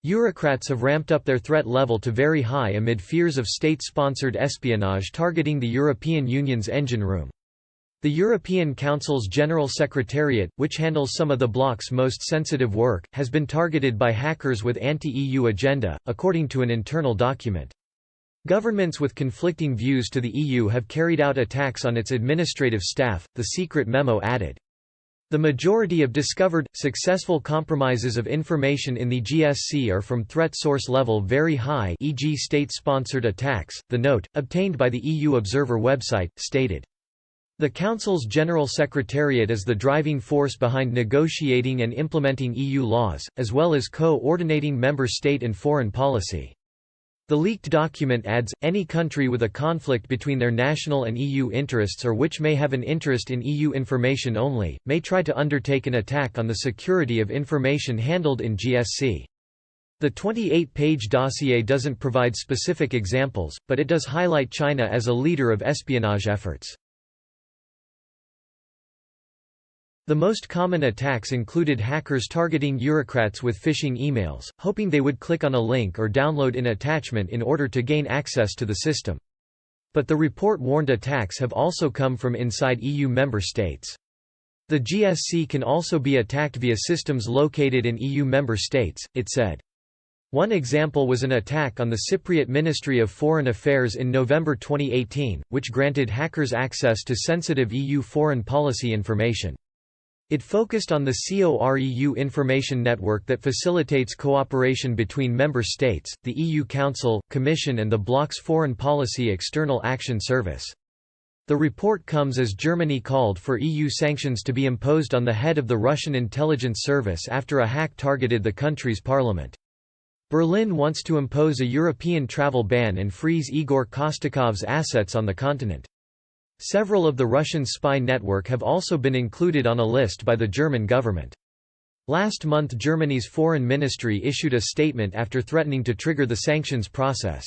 Bureaucrats have ramped up their threat level to very high amid fears of state-sponsored espionage targeting the European Union's engine room. The European Council's General Secretariat, which handles some of the bloc's most sensitive work, has been targeted by hackers with anti-EU agenda, according to an internal document. Governments with conflicting views to the EU have carried out attacks on its administrative staff, the secret memo added. The majority of discovered, successful compromises of information in the GSC are from threat source level very high, e.g. state-sponsored attacks, the note, obtained by the EU Observer website, stated. The Council's General Secretariat is the driving force behind negotiating and implementing EU laws, as well as co-ordinating member state and foreign policy. The leaked document adds, any country with a conflict between their national and EU interests or which may have an interest in EU information only, may try to undertake an attack on the security of information handled in GSC. The 28-page dossier doesn't provide specific examples, but it does highlight China as a leader of espionage efforts. The most common attacks included hackers targeting bureaucrats with phishing emails, hoping they would click on a link or download an attachment in order to gain access to the system. But the report warned attacks have also come from inside EU member states. The GSC can also be attacked via systems located in EU member states, it said. One example was an attack on the Cypriot Ministry of Foreign Affairs in November 2018, which granted hackers access to sensitive EU foreign policy information. It focused on the COREU information network that facilitates cooperation between member states, the EU Council, Commission and the bloc's Foreign Policy External Action Service. The report comes as Germany called for EU sanctions to be imposed on the head of the Russian intelligence service after a hack targeted the country's parliament. Berlin wants to impose a European travel ban and freeze Igor Kostikov's assets on the continent. Several of the Russian spy network have also been included on a list by the German government. Last month Germany's foreign ministry issued a statement after threatening to trigger the sanctions process.